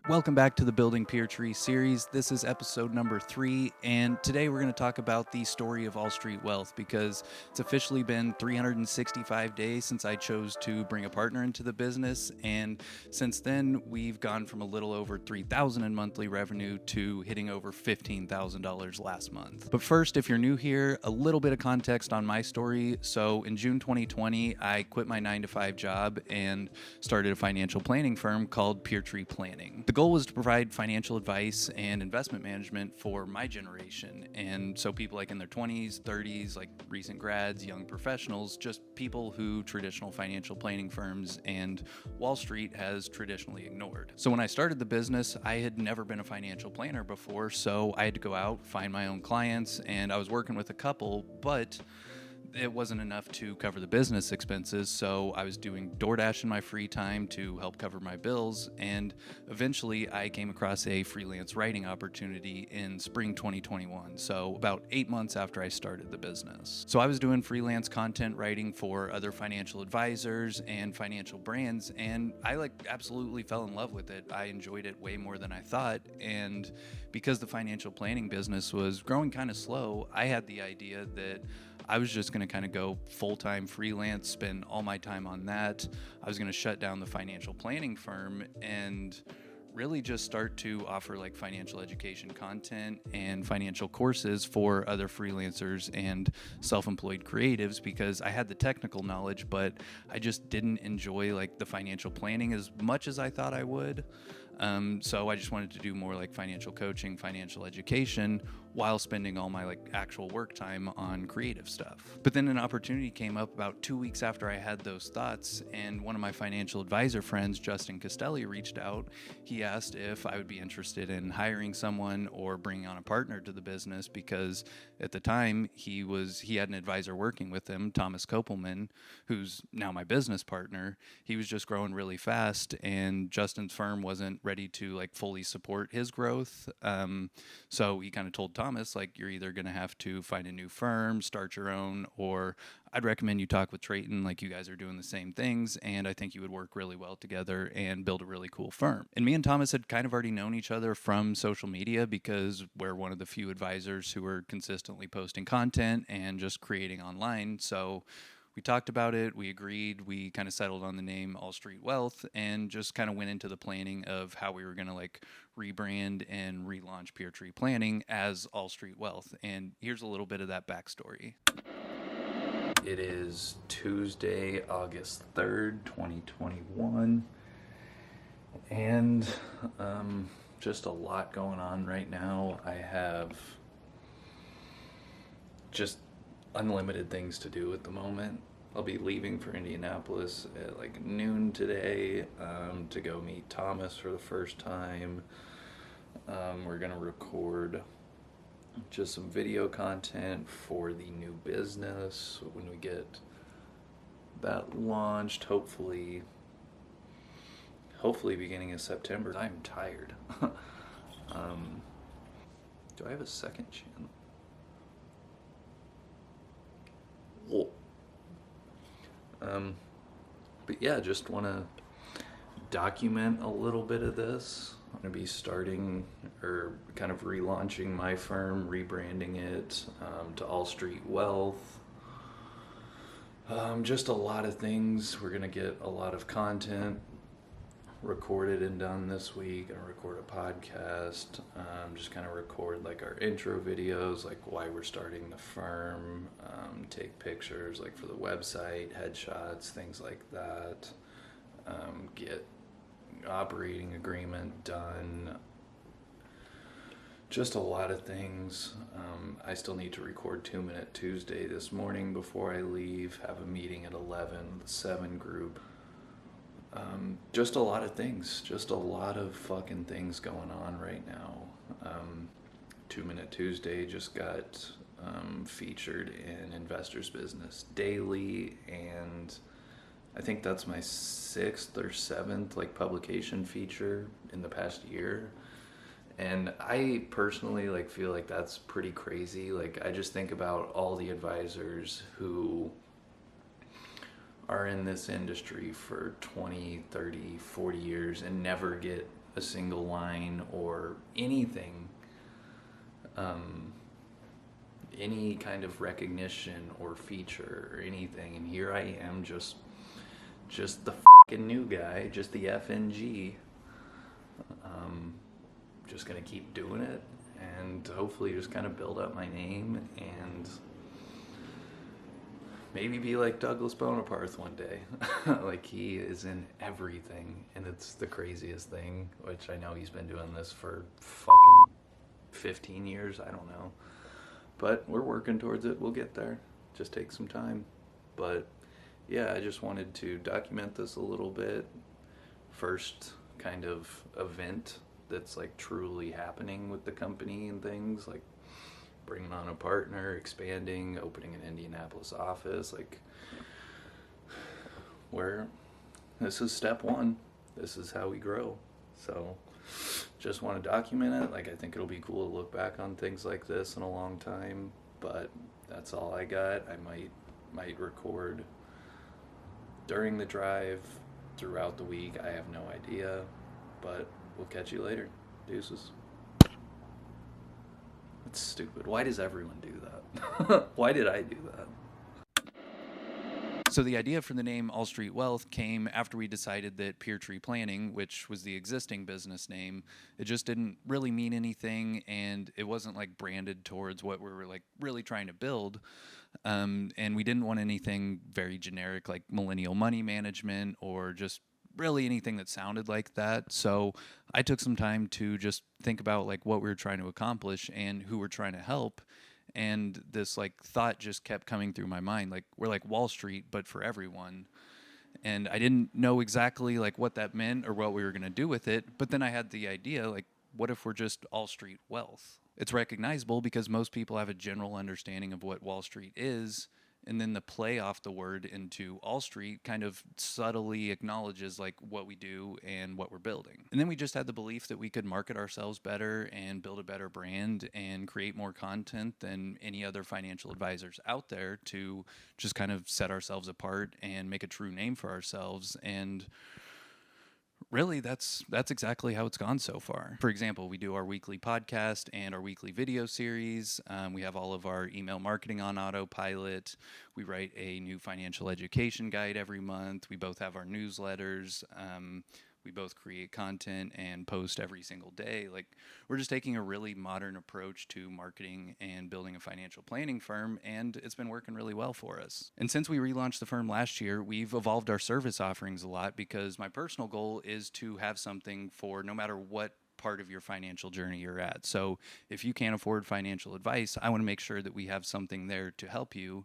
Welcome back to the Building Piertree series. This is episode number 3, and today we're going to talk about the story of allstreet Wealth because it's officially been 365 days since I chose to bring a partner into the business, and since then we've gone from a little over $3,000 in monthly revenue to hitting over $15,000 last month. But first, if you're new here, a little bit of context on my story. So in June 2020, I quit my 9-to-5 job and started a financial planning firm called Piertree Planning. The goal was to provide financial advice and investment management for my generation. And so people like in their 20s, 30s, like recent grads, young professionals, just people who traditional financial planning firms and Wall Street has traditionally ignored. So when I started the business, I had never been a financial planner before, so I had to go out, find my own clients, and I was working with a couple, but it wasn't enough to cover the business expenses, so I was doing DoorDash in my free time to help cover my bills, and eventually I came across a freelance writing opportunity in spring 2021, so about 8 months after I started the business. So I was doing freelance content writing for other financial advisors and financial brands, and I absolutely fell in love with it. I enjoyed it way more than I thought, and because the financial planning business was growing kind of slow, I had the idea that I was just going to kind of go full-time freelance, spend all my time on that. I was going to shut down the financial planning firm and really just start to offer financial education content and financial courses for other freelancers and self-employed creatives, because I had the technical knowledge, but I just didn't enjoy the financial planning as much as I thought I would. So I just wanted to do more financial coaching, financial education, while spending all my actual work time on creative stuff. But then an opportunity came up about 2 weeks after I had those thoughts, and one of my financial advisor friends, Justin Castelli, reached out. He asked if I would be interested in hiring someone or bringing on a partner to the business, because at the time he had an advisor working with him, Thomas Kopelman, who's now my business partner. He was just growing really fast, and Justin's firm wasn't ready to fully support his growth. So he kind of told Thomas, you're either going to have to find a new firm, start your own, or I'd recommend you talk with Trayton. You guys are doing the same things, and I think you would work really well together and build a really cool firm. And me and Thomas had kind of already known each other from social media, because we're one of the few advisors who are consistently posting content and just creating online. So we talked about it, we agreed, we kind of settled on the name allstreet Wealth, and just kind of went into the planning of how we were going to rebrand and relaunch Piertree Planning as allstreet Wealth. And here's a little bit of that backstory. It is Tuesday, August 3rd, 2021, and just a lot going on right now. I have just unlimited things to do at the moment. I'll be leaving for Indianapolis at noon today to go meet Thomas for the first time. We're gonna record just some video content for the new business when we get that launched, hopefully beginning of September. I'm tired. Do I have a second channel? But yeah, just want to document a little bit of this. I'm going to be starting or kind of relaunching my firm, rebranding it to allstreet Wealth. Just a lot of things. We're going to get a lot of content recorded and done this week. Gonna record a podcast, just kind of record our intro videos, why we're starting the firm, take pictures for the website, headshots, things like that, get operating agreement done, just a lot of things. I still need to record 2 Minute Tuesday this morning before I leave, have a meeting at 11 with the 7 group. Just a lot of things, just a lot of fucking things going on right now. 2 Minute Tuesday just got featured in Investors Business Daily, and I think that's my 6th or 7th publication feature in the past year. And I personally feel that's pretty crazy. I just think about all the advisors who are in this industry for 20, 30, 40 years and never get a single line or anything, um, any kind of recognition or feature or anything. And here I am, just the fucking new guy, just the FNG. Um, just gonna keep doing it and hopefully just kind of build up my name and maybe be like Douglas Bonaparte one day. Like, he is in everything, and it's the craziest thing, which I know he's been doing this for fucking 15 years, I don't know. But we're working towards it, we'll get there. Just take some time. But yeah, I just wanted to document this a little bit. First kind of event that's like truly happening with the company and things, like bringing on a partner, expanding, opening an Indianapolis office, like, where this is step one. This is how we grow. So just want to document it. Like, I think it'll be cool to look back on things like this in a long time, but that's all I got. I might record during the drive, throughout the week. I have no idea, but we'll catch you later. Deuces. It's stupid. Why does everyone do that? Why did I do that? So the idea for the name All Street Wealth came after we decided that Piertree Planning, which was the existing business name, it just didn't really mean anything, and it wasn't like branded towards what we were like really trying to build. And we didn't want anything very generic like millennial money management or just really anything that sounded like that. So I took some time to just think about like what we were trying to accomplish and who we're trying to help. And this like thought just kept coming through my mind, like we're like Wall Street but for everyone. And I didn't know exactly like what that meant or what we were going to do with it, but then I had the idea, like, what if we're just All Street Wealth? It's recognizable because most people have a general understanding of what Wall Street is, and then the play off the word into All Street kind of subtly acknowledges like what we do and what we're building. And then we just had the belief that we could market ourselves better and build a better brand and create more content than any other financial advisors out there to just kind of set ourselves apart and make a true name for ourselves. And really, that's exactly how it's gone so far. For example, we do our weekly podcast and our weekly video series. We have all of our email marketing on autopilot. We write a new financial education guide every month. We both have our newsletters. We both create content and post every single day. Like, we're just taking a really modern approach to marketing and building a financial planning firm, and it's been working really well for us. And since we relaunched the firm last year, we've evolved our service offerings a lot because my personal goal is to have something for no matter what part of your financial journey you're at. So if you can't afford financial advice, I want to make sure that we have something there to help you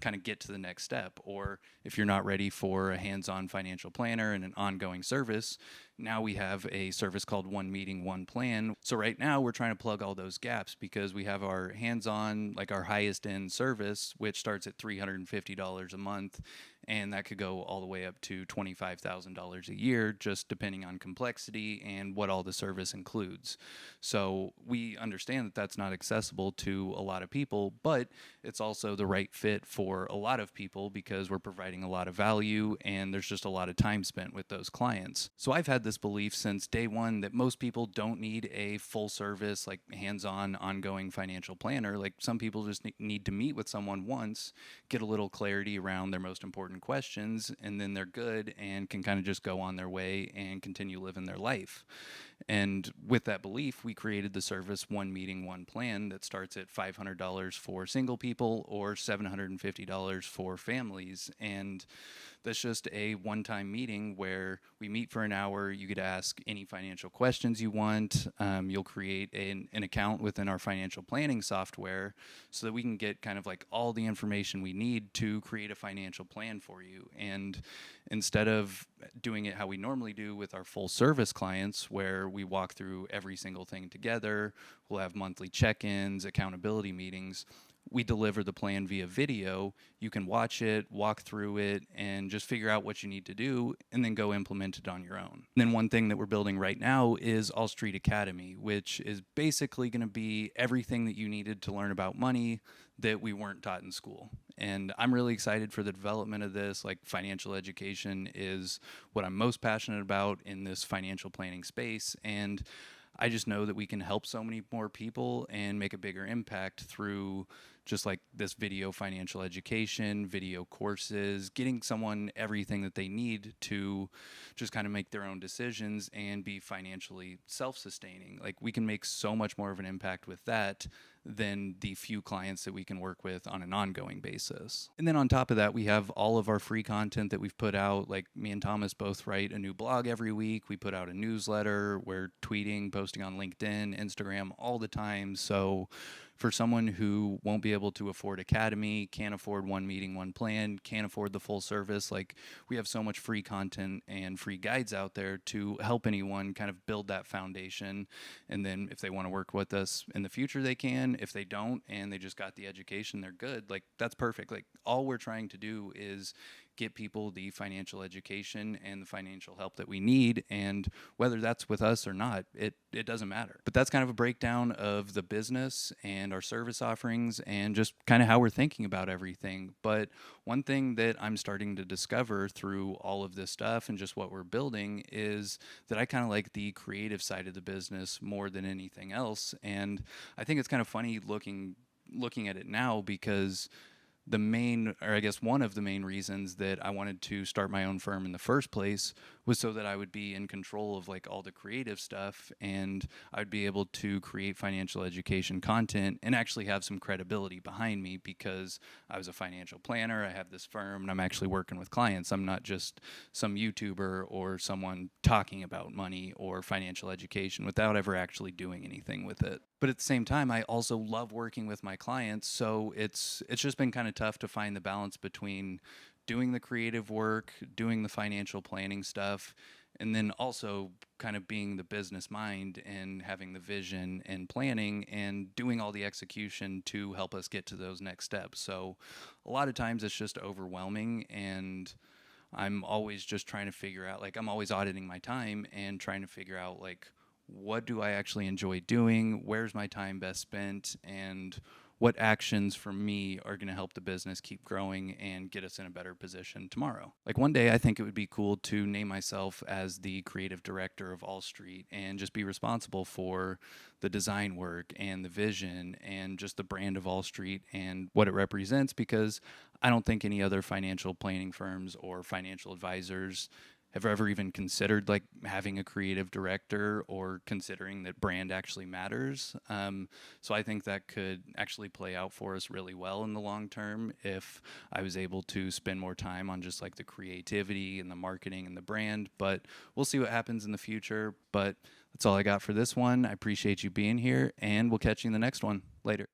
kind of get to the next step. Or if you're not ready for a hands-on financial planner and an ongoing service, now we have a service called One Meeting, One Plan. So right now we're trying to plug all those gaps because we have our hands-on, like our highest end service, which starts at $350 a month. And that could go all the way up to $25,000 a year, just depending on complexity and what all the service includes. So we understand that that's not accessible to a lot of people, but it's also the right fit for a lot of people because we're providing a lot of value and there's just a lot of time spent with those clients. So I've had this belief since day one that most people don't need a full service, like hands-on, ongoing financial planner. Like, some people just need to meet with someone once, get a little clarity around their most important questions, and then they're good and can kind of just go on their way and continue living their life. And with that belief, we created the service One Meeting, One Plan that starts at $500 for single people or $750 for families. And that's just a one-time meeting where we meet for an hour. You get to ask any financial questions you want. You'll create an account within our financial planning software so that we can get kind of like all the information we need to create a financial plan for you. And instead of doing it how we normally do with our full service clients, where we walk through every single thing together, we'll have monthly check-ins, accountability meetings, we deliver the plan via video, you can watch it, walk through it, and just figure out what you need to do and then go implement it on your own. And then one thing that we're building right now is allstreet Academy, which is basically going to be everything that you needed to learn about money that we weren't taught in school. And I'm really excited for the development of this. Like, financial education is what I'm most passionate about in this financial planning space. And I just know that we can help so many more people and make a bigger impact through just like this video financial education, video courses, getting someone everything that they need to just kind of make their own decisions and be financially self-sustaining. Like, we can make so much more of an impact with that than the few clients that we can work with on an ongoing basis. And then on top of that, we have all of our free content that we've put out. Like, me and Thomas both write a new blog every week. We put out a newsletter. We're tweeting, posting on LinkedIn, Instagram all the time. So for someone who won't be able to afford Academy, can't afford one meeting, one plan, can't afford the full service, like, we have so much free content and free guides out there to help anyone kind of build that foundation. And then if they want to work with us in the future, they can. If they don't and they just got the education, they're good. Like, that's perfect. Like, all we're trying to do is get people the financial education and the financial help that we need, and whether that's with us or not, it doesn't matter. But that's kind of a breakdown of the business and our service offerings and just kind of how we're thinking about everything. But one thing that I'm starting to discover through all of this stuff and just what we're building is that I kind of like the creative side of the business more than anything else. And I think it's kind of funny looking at it now, because the main, or I guess one of the main reasons that I wanted to start my own firm in the first place was so that I would be in control of like all the creative stuff, and I'd be able to create financial education content and actually have some credibility behind me, because I was a financial planner, I have this firm, and I'm actually working with clients. I'm not just some YouTuber or someone talking about money or financial education without ever actually doing anything with it. But at the same time, I also love working with my clients, so it's just been kind of tough to find the balance between doing the creative work, doing the financial planning stuff, and then also kind of being the business mind and having the vision and planning and doing all the execution to help us get to those next steps. So a lot of times it's just overwhelming, and I'm always just trying to figure out, like, I'm always auditing my time and trying to figure out, like, what do I actually enjoy doing? Where's my time best spent? And what actions for me are going to help the business keep growing and get us in a better position tomorrow? Like, one day I think it would be cool to name myself as the creative director of allstreet and just be responsible for the design work and the vision and just the brand of allstreet and what it represents, because I don't think any other financial planning firms or financial advisors have ever even considered like having a creative director or considering that brand actually matters. So I think that could actually play out for us really well in the long term if I was able to spend more time on just like the creativity and the marketing and the brand. But we'll see what happens in the future. But that's all I got for this one. I appreciate you being here, and we'll catch you in the next one. Later.